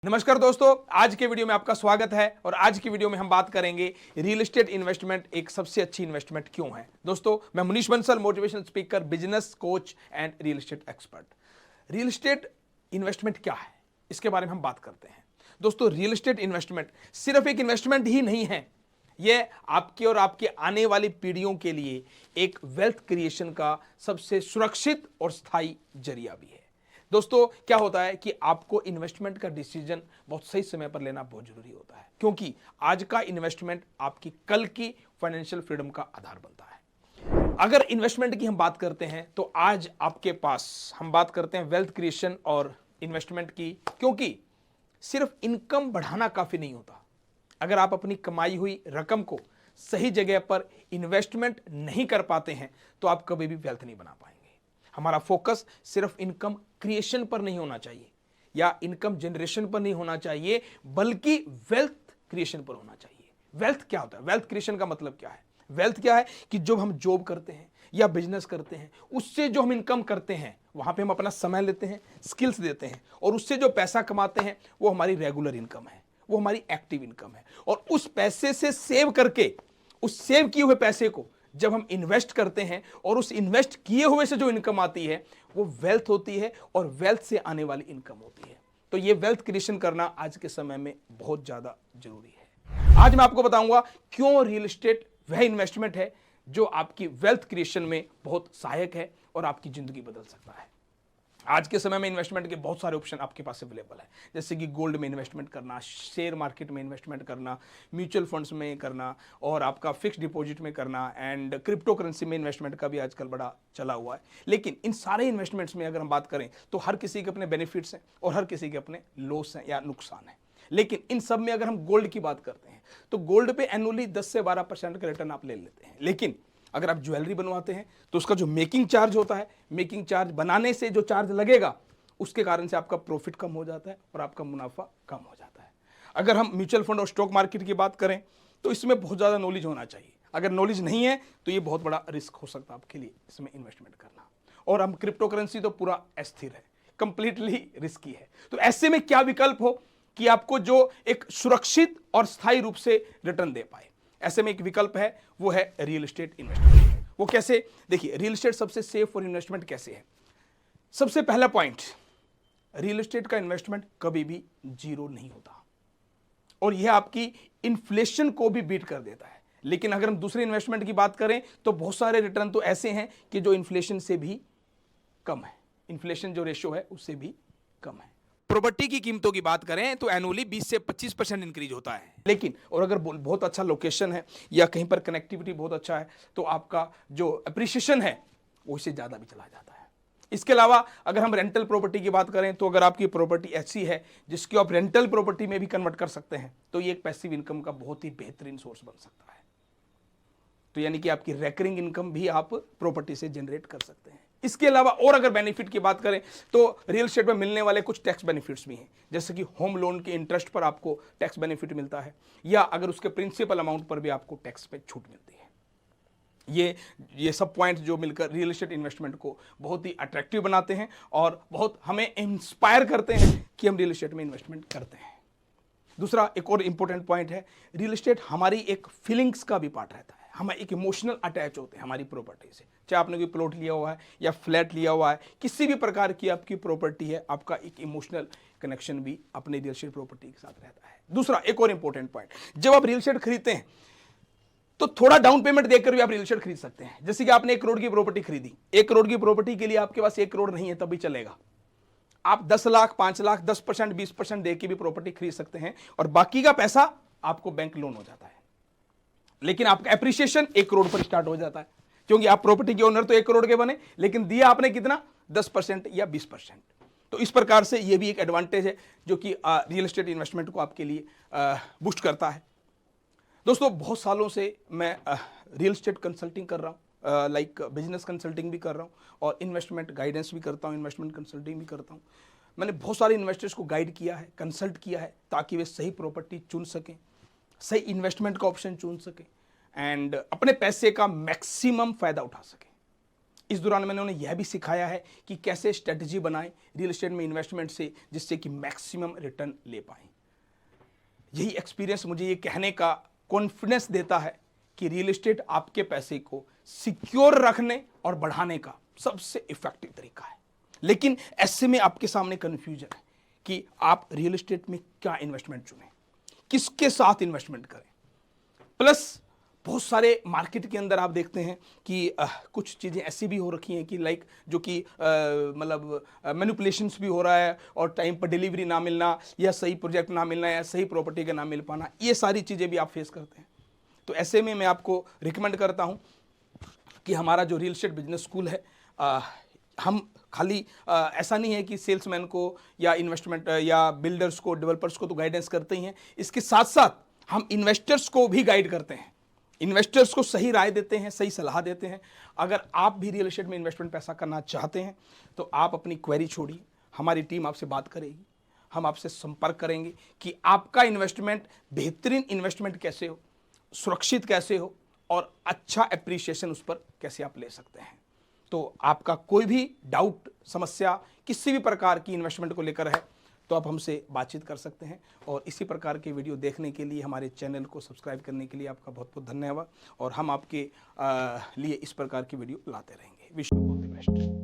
नमस्कार दोस्तों, आज के वीडियो में आपका स्वागत है। और आज की वीडियो में हम बात करेंगे रियल एस्टेट इन्वेस्टमेंट एक सबसे अच्छी इन्वेस्टमेंट क्यों है। दोस्तों, मैं Manish Bansal, motivational speaker, business coach and real estate expert. Real estate investment क्या है, इसके बारे में हम बात करते हैं। दोस्तों, रियल एस्टेट इन्वेस्टमेंट सिर्फ एक इन्वेस्टमेंट ही नहीं है, यह आपके और आपके आने वाली पीढ़ियों के लिए एक वेल्थ क्रिएशन का सबसे सुरक्षित और स्थायी जरिया भी है। दोस्तों, क्या होता है कि आपको इन्वेस्टमेंट का डिसीजन बहुत सही समय पर लेना बहुत जरूरी होता है, क्योंकि आज का इन्वेस्टमेंट आपकी कल की फाइनेंशियल फ्रीडम का आधार बनता है। अगर इन्वेस्टमेंट की हम बात करते हैं तो आज आपके पास हम बात करते हैं वेल्थ क्रिएशन और इन्वेस्टमेंट की, क्योंकि सिर्फ इनकम बढ़ाना काफी नहीं होता। अगर आप अपनी कमाई हुई रकम को सही जगह पर इन्वेस्टमेंट नहीं कर पाते हैं तो आप कभी भी वेल्थ नहीं बना पाएंगे। हमारा फोकस सिर्फ इनकम क्रिएशन पर नहीं होना चाहिए या इनकम जनरेशन पर नहीं होना चाहिए, बल्कि वेल्थ क्रिएशन पर होना चाहिए। वेल्थ क्या होता है? वेल्थ क्रिएशन का मतलब क्या है? वेल्थ क्या है कि जब हम जॉब करते हैं या बिजनेस करते हैं, उससे जो हम इनकम करते हैं, वहां पे हम अपना समय लेते हैं, स्किल्स देते हैं, और उससे जो पैसा कमाते हैं वो हमारी रेगुलर इनकम है, वो हमारी एक्टिव इनकम है। और उस पैसे से सेव करके, उस सेव किए हुए पैसे को जब हम इन्वेस्ट करते हैं और उस इन्वेस्ट किए हुए से जो इनकम आती है वो वेल्थ होती है, और वेल्थ से आने वाली इनकम होती है। तो ये वेल्थ क्रिएशन करना आज के समय में बहुत ज्यादा जरूरी है। आज मैं आपको बताऊंगा क्यों रियल एस्टेट वह इन्वेस्टमेंट है जो आपकी वेल्थ क्रिएशन में बहुत सहायक है और आपकी जिंदगी बदल सकता है। आज के समय में इन्वेस्टमेंट के बहुत सारे ऑप्शन आपके पास अवेलेबल है, जैसे कि गोल्ड में इन्वेस्टमेंट करना, शेयर मार्केट में इन्वेस्टमेंट करना, म्यूचुअल फंड्स में करना, और आपका फिक्स डिपॉजिट में करना, एंड क्रिप्टो करेंसी में इन्वेस्टमेंट का भी आजकल बड़ा चला हुआ है। लेकिन इन सारे इन्वेस्टमेंट्स में अगर हम बात करें तो हर किसी के अपने बेनिफिट्स हैं और हर किसी के अपने लॉस हैं या नुकसान हैं। लेकिन इन सब में अगर हम गोल्ड की बात करते हैं तो गोल्ड पे एनुअली 10 से 12% का रिटर्न आप ले लेते हैं। लेकिन अगर आप ज्वेलरी बनवाते हैं तो उसका जो मेकिंग चार्ज होता है, मेकिंग चार्ज बनाने से जो चार्ज लगेगा, उसके कारण से आपका प्रॉफिट कम हो जाता है और आपका मुनाफा कम हो जाता है। अगर हम म्यूचुअल फंड और स्टॉक मार्केट की बात करें तो इसमें बहुत ज़्यादा नॉलेज होना चाहिए। अगर नॉलेज नहीं है तो ये बहुत बड़ा रिस्क हो सकता है आपके लिए इसमें इन्वेस्टमेंट करना। और हम क्रिप्टो करेंसी तो पूरा अस्थिर है, कंप्लीटली रिस्की है। तो ऐसे में क्या विकल्प हो कि आपको जो एक सुरक्षित और स्थायी रूप से रिटर्न दे पाए? ऐसे में एक विकल्प है, वो है रियल एस्टेट इन्वेस्टमेंट। वो कैसे? देखिए, रियल एस्टेट सबसे सेफ फॉर इन्वेस्टमेंट कैसे है। सबसे पहला पॉइंट, रियल एस्टेट का इन्वेस्टमेंट कभी भी जीरो नहीं होता, और यह आपकी इन्फ्लेशन को भी बीट कर देता है। लेकिन अगर हम दूसरे इन्वेस्टमेंट की बात करें तो बहुत सारे रिटर्न तो ऐसे हैं कि जो इन्फ्लेशन से भी कम है, इन्फ्लेशन जो रेशियो है उससे भी कम है। प्रॉपर्टी की कीमतों की बात करें तो एनुअली 20 से 25% इंक्रीज होता है। लेकिन और अगर बहुत अच्छा लोकेशन है या कहीं पर कनेक्टिविटी बहुत अच्छा है तो आपका जो अप्रिसिएशन है वो इससे ज़्यादा भी चला जाता है। इसके अलावा अगर हम रेंटल प्रॉपर्टी की बात करें तो अगर आपकी प्रॉपर्टी ऐसी है जिसकी आप रेंटल प्रॉपर्टी में भी कन्वर्ट कर सकते हैं तो ये एक पैसिव इनकम का बहुत ही बेहतरीन सोर्स बन सकता है। तो यानी कि आपकी रेकरिंग इनकम भी आप प्रॉपर्टी से जनरेट कर सकते हैं। इसके अलावा और अगर बेनिफिट की बात करें तो रियल एस्टेट में मिलने वाले कुछ टैक्स बेनिफिट्स भी हैं, जैसे कि होम लोन के इंटरेस्ट पर आपको टैक्स बेनिफिट मिलता है, या अगर उसके प्रिंसिपल अमाउंट पर भी आपको टैक्स पे छूट मिलती है। ये सब पॉइंट्स जो मिलकर रियल एस्टेट इन्वेस्टमेंट को बहुत ही अट्रैक्टिव बनाते हैं और बहुत हमें इंस्पायर करते हैं कि हम रियल एस्टेट में इन्वेस्टमेंट करते हैं। दूसरा एक और इंपॉर्टेंट पॉइंट है, रियल एस्टेट हमारी एक फीलिंग्स का भी पार्ट रहता है। हम एक इमोशनल अटैच होते हैं हमारी प्रॉपर्टी से, चाहे आपने कोई प्लॉट लिया हुआ है या फ्लैट लिया हुआ है, किसी भी प्रकार की आपकी प्रॉपर्टी है, आपका एक इमोशनल कनेक्शन भी अपने रियल एस्टेट प्रॉपर्टी के साथ रहता है। दूसरा एक और इंपॉर्टेंट पॉइंट, जब आप रियल एस्टेट खरीदते हैं तो थोड़ा डाउन पेमेंट देकर भी आप रियल एस्टेट खरीद सकते हैं। जैसे कि आपने 1 करोड़ की प्रॉपर्टी खरीदी, 1 करोड़ की प्रॉपर्टी के लिए आपके पास 1 करोड़ नहीं है तब भी चलेगा। आप 10 लाख, 5 लाख, 10%, 20% दे के भी प्रॉपर्टी खरीद सकते हैं, और बाकी का पैसा आपको बैंक लोन हो जाता है। लेकिन आपका एप्रिसिएशन 1 करोड़ पर स्टार्ट हो जाता है, क्योंकि आप प्रॉपर्टी के ओनर तो 1 करोड़ के बने, लेकिन दिया आपने कितना? 10% या 20%। तो इस प्रकार से ये भी एक एडवांटेज है जो कि रियल एस्टेट इन्वेस्टमेंट को आपके लिए बूस्ट करता है। दोस्तों, बहुत सालों से मैं रियल एस्टेट कंसल्टिंग कर रहा हूँ, लाइक बिजनेस कंसल्टिंग भी कर रहा हूँ और इन्वेस्टमेंट गाइडेंस भी करता हूँ, इन्वेस्टमेंट कंसल्टिंग भी करता हूँ। मैंने बहुत सारे इन्वेस्टर्स को गाइड किया है, कंसल्ट किया है, ताकि वे सही प्रॉपर्टी चुन सकें, सही इन्वेस्टमेंट का ऑप्शन चुन सकें एंड अपने पैसे का मैक्सिमम फायदा उठा सकें। इस दौरान मैंने उन्हें यह भी सिखाया है कि कैसे स्ट्रेटजी बनाएं रियल एस्टेट में इन्वेस्टमेंट से, जिससे कि मैक्सिमम रिटर्न ले पाएं। यही एक्सपीरियंस मुझे ये कहने का कॉन्फिडेंस देता है कि रियल एस्टेट आपके पैसे को सिक्योर रखने और बढ़ाने का सबसे इफेक्टिव तरीका है। लेकिन ऐसे में आपके सामने कन्फ्यूजन है कि आप रियल एस्टेट में क्या इन्वेस्टमेंट चुनें, किसके साथ इन्वेस्टमेंट करें। प्लस बहुत सारे मार्केट के अंदर आप देखते हैं कि कुछ चीज़ें ऐसी भी हो रखी हैं कि लाइक जो कि मतलब मैनिपुलेशंस भी हो रहा है, और टाइम पर डिलीवरी ना मिलना, या सही प्रोजेक्ट ना मिलना, या सही प्रॉपर्टी का ना मिल पाना, ये सारी चीज़ें भी आप फेस करते हैं। तो ऐसे में मैं आपको रिकमेंड करता हूँ कि हमारा जो रियल एस्टेट बिजनेस स्कूल है, हम खाली ऐसा नहीं है कि सेल्समैन को या इन्वेस्टमेंट या बिल्डर्स को, डेवलपर्स को तो गाइडेंस करते ही हैं, इसके साथ साथ हम इन्वेस्टर्स को भी गाइड करते हैं, इन्वेस्टर्स को सही राय देते हैं, सही सलाह देते हैं। अगर आप भी रियल एस्टेट में इन्वेस्टमेंट पैसा करना चाहते हैं तो आप अपनी क्वेरी छोड़िए, हमारी टीम आपसे बात करेगी, हम आपसे संपर्क करेंगे कि आपका इन्वेस्टमेंट बेहतरीन इन्वेस्टमेंट कैसे हो, सुरक्षित कैसे हो, और अच्छा एप्रिसिएशन उस पर कैसे आप ले सकते हैं। तो आपका कोई भी डाउट, समस्या किसी भी प्रकार की इन्वेस्टमेंट को लेकर है तो आप हमसे बातचीत कर सकते हैं। और इसी प्रकार के वीडियो देखने के लिए, हमारे चैनल को सब्सक्राइब करने के लिए आपका बहुत बहुत धन्यवाद। और हम आपके लिए इस प्रकार की वीडियो लाते रहेंगे। Wish you all the best.